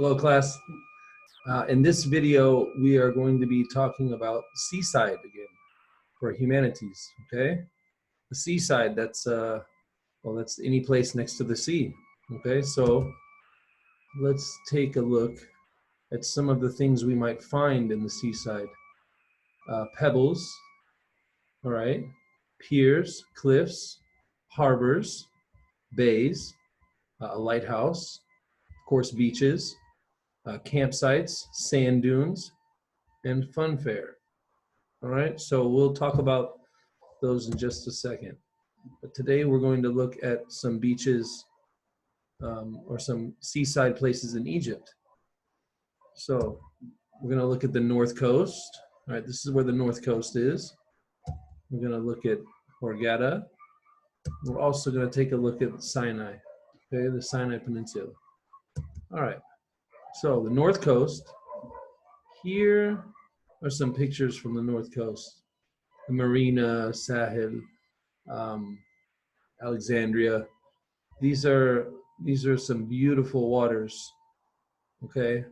Hello, class. In this video, we are going to be talking about seaside again for humanities, okay? The seaside, that's any place next to the sea, okay? So let's take a look at some of the things we might find in the seaside. Pebbles, all right? Piers, cliffs, harbors, bays, a lighthouse, of course, beaches, campsites, sand dunes, and funfair. All right, so we'll talk about those in just a second. But today we're going to look at some beaches or some seaside places in Egypt. So we're going to look at the North Coast. All right, this is where the North Coast is. We're going to look at Hurghada. We're also going to take a look at Sinai, okay, the Sinai Peninsula. All right, so the North Coast. Here are some pictures from the North Coast. The Marina, Sahel, Alexandria. These are some beautiful waters. Okay,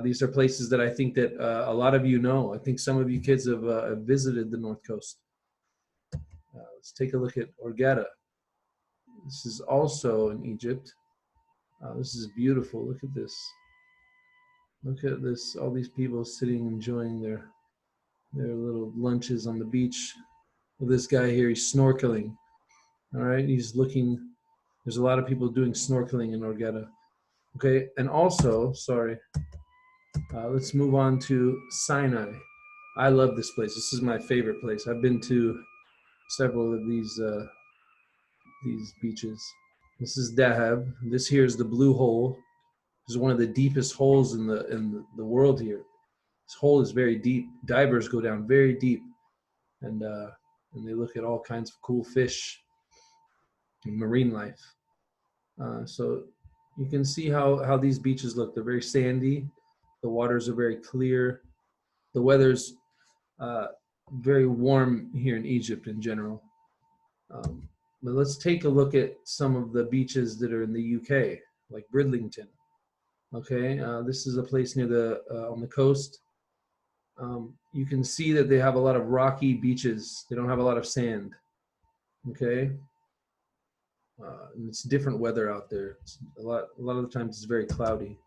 these are places that I think that a lot of you know. I think some of you kids have visited the North Coast. Let's take a look at Hurghada. This is also in Egypt. This is beautiful. Look at this. Look at this. All these people sitting, enjoying their little lunches on the beach. Well, this guy here, he's snorkeling. All right, he's looking. There's a lot of people doing snorkeling in Hurghada. Okay, and also, sorry, let's move on to Sinai. I love this place. This is my favorite place. I've been to several of these beaches. This is Dahab. This here is the Blue Hole. This is one of the deepest holes in the world here. This hole is very deep. Divers go down very deep, and they look at all kinds of cool fish and marine life. So you can see how these beaches look. They're very sandy. The waters are very clear. The weather's very warm here in Egypt in general. But let's take a look at some of the beaches that are in the UK, like Bridlington. Okay, this is a place near on the coast. You can see that they have a lot of rocky beaches. They don't have a lot of sand. Okay. And it's different weather out there. It's a lot of the times it's very cloudy.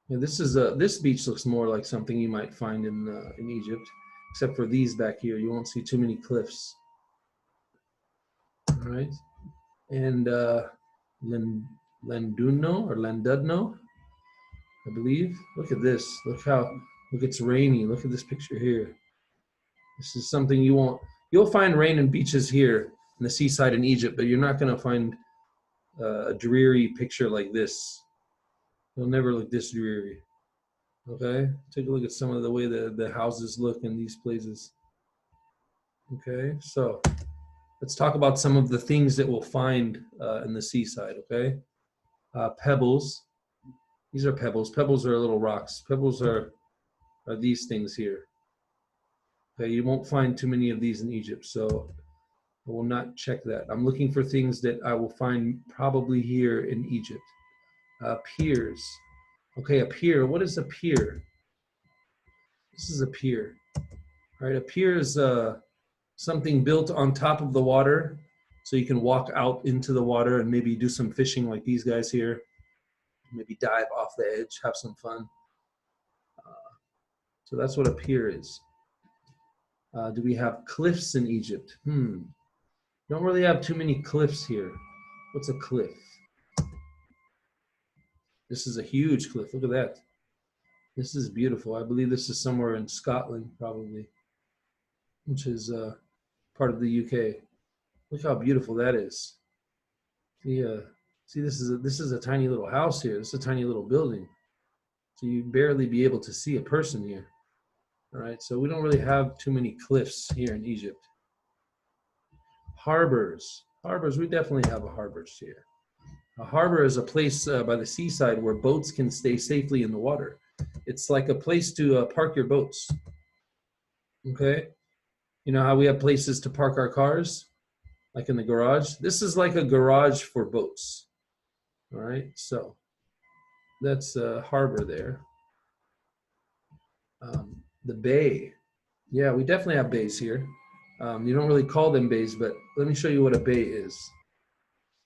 And this beach looks more like something you might find in Egypt, except for these back here. You won't see too many cliffs. All right, and Landudno or Landudno, I believe. Look at this. Look, it's rainy. Look at this picture here. This is something you'll find rain and beaches here in the seaside in Egypt, but you're not going to find a dreary picture like this. It'll never look this dreary. Okay, take a look at some of the way the houses look in these places. Okay, so let's talk about some of the things that we'll find in the seaside. Okay, pebbles. These are pebbles. Pebbles are little rocks. Pebbles are these things here. Okay, you won't find too many of these in Egypt, so I will not check that. I'm looking for things that I will find probably here in Egypt. Piers. Okay, a pier. What is a pier? This is a pier. All right, a pier is something built on top of the water, so you can walk out into the water and maybe do some fishing like these guys here. Maybe dive off the edge, have some fun. So that's what a pier is. Do we have cliffs in Egypt? Don't really have too many cliffs here. What's a cliff? This is a huge cliff. Look at that. This is beautiful. I believe this is somewhere in Scotland, probably, which is part of the UK. Look how beautiful that is. See, this is a tiny little house here. This is a tiny little building. So you'd barely be able to see a person here. All right, so we don't really have too many cliffs here in Egypt. Harbors. Harbors, we definitely have a harbors here. A harbor is a place by the seaside where boats can stay safely in the water. It's like a place to park your boats. Okay? You know how we have places to park our cars? Like in the garage? This is like a garage for boats. All right? So That's harbor there. The bay. Yeah, we definitely have bays here. You don't really call them bays, but let me show you what a bay is.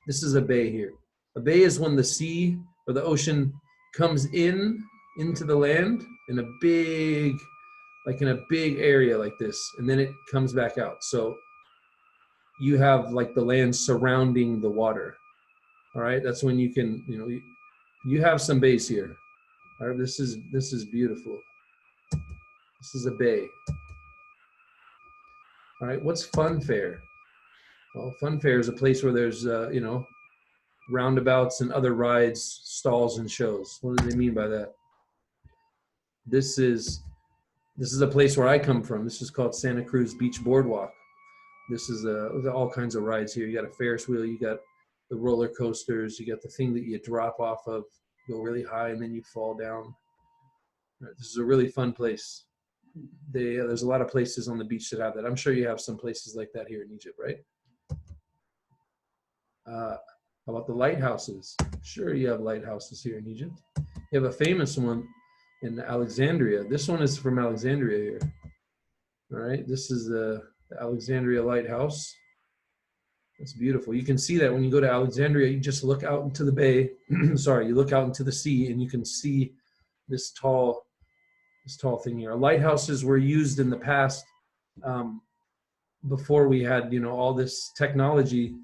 This is a bay here. A bay is when the sea or the ocean comes into the land in a big, like in a big area like this, and then it comes back out. So you have like the land surrounding the water. All right, that's when you can, you have some bays here. All right, this is beautiful. This is a bay. All right, what's fun fair? Well, fun fair is a place where there's, roundabouts and other rides, stalls, and shows. What do they mean by that? This is a place where I come from. This is called Santa Cruz Beach Boardwalk. This is all kinds of rides here. You got a Ferris wheel, you got the roller coasters, you got the thing that you drop off of, go really high, and then you fall down. Right, this is a really fun place. There's a lot of places on the beach that have that. I'm sure you have some places like that here in Egypt, right? How about the lighthouses? Sure, you have lighthouses here in Egypt. You have a famous one in Alexandria. This one is from Alexandria here. All right, this is the Alexandria Lighthouse. It's beautiful. You can see that when you go to Alexandria, you just look out into the bay. Sorry, you look out into the sea, and you can see this tall thing here. Lighthouses were used in the past, before we had all this technology.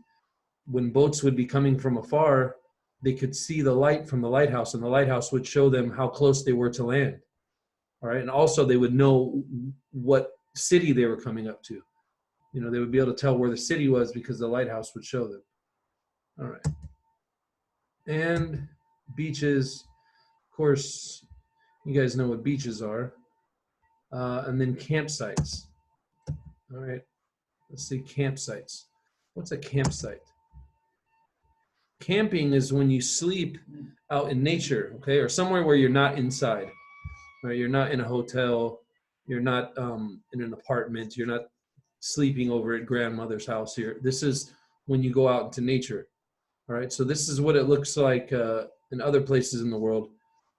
When boats would be coming from afar, they could see the light from the lighthouse, and the lighthouse would show them how close they were to land. All right, and also they would know what city they were coming up to. They would be able to tell where the city was because the lighthouse would show them. All right. And beaches, of course, you guys know what beaches are. And then campsites. All right, let's see, campsites. What's a campsite? Camping is when you sleep out in nature, okay, or somewhere where you're not inside. Right? You're not in a hotel. You're not in an apartment. You're not sleeping over at grandmother's house here. This is when you go out into nature. All right, so this is what it looks like in other places in the world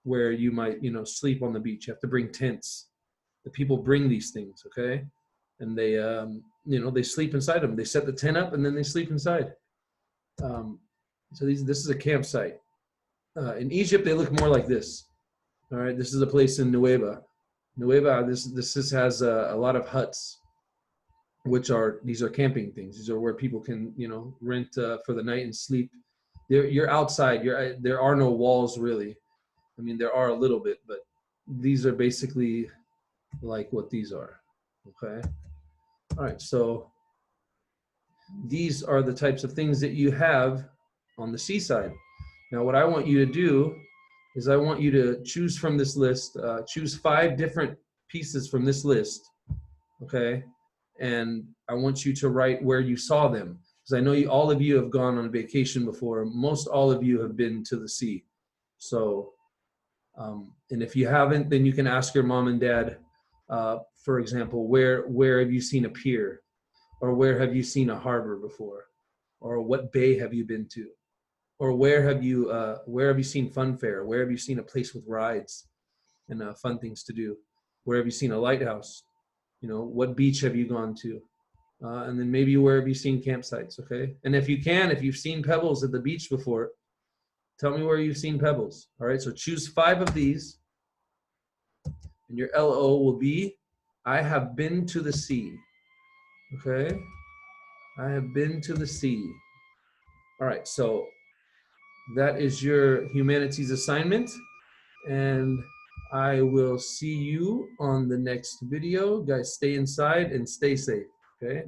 where you might, sleep on the beach. You have to bring tents. The people bring these things, okay, and they, they sleep inside them. They set the tent up and then they sleep inside. So this is a campsite. In Egypt, they look more like this. All right, this is a place in Nueva. Nueva, this has a lot of huts, these are camping things. These are where people can, rent for the night and sleep. You're outside. There are no walls really. I mean, there are a little bit, but these are basically like what these are. Okay. All right. So these are the types of things that you have on the seaside. Now, what I want you to do is I want you to choose from this list, choose 5 different pieces from this list, okay? And I want you to write where you saw them, because I know all of you have gone on a vacation before. Most all of you have been to the sea. So, and if you haven't, then you can ask your mom and dad, for example, where have you seen a pier? Or where have you seen a harbor before? Or what bay have you been to? Or where have you seen fun fair? Where have you seen a place with rides and fun things to do? Where have you seen a lighthouse? What beach have you gone to? And then maybe where have you seen campsites, okay? And if you've seen pebbles at the beach before, tell me where you've seen pebbles. All right, so choose 5 of these. And your LO will be, I have been to the sea, okay? I have been to the sea. All right, so that is your humanities assignment, and I will see you on the next video. Guys, stay inside and stay safe, okay?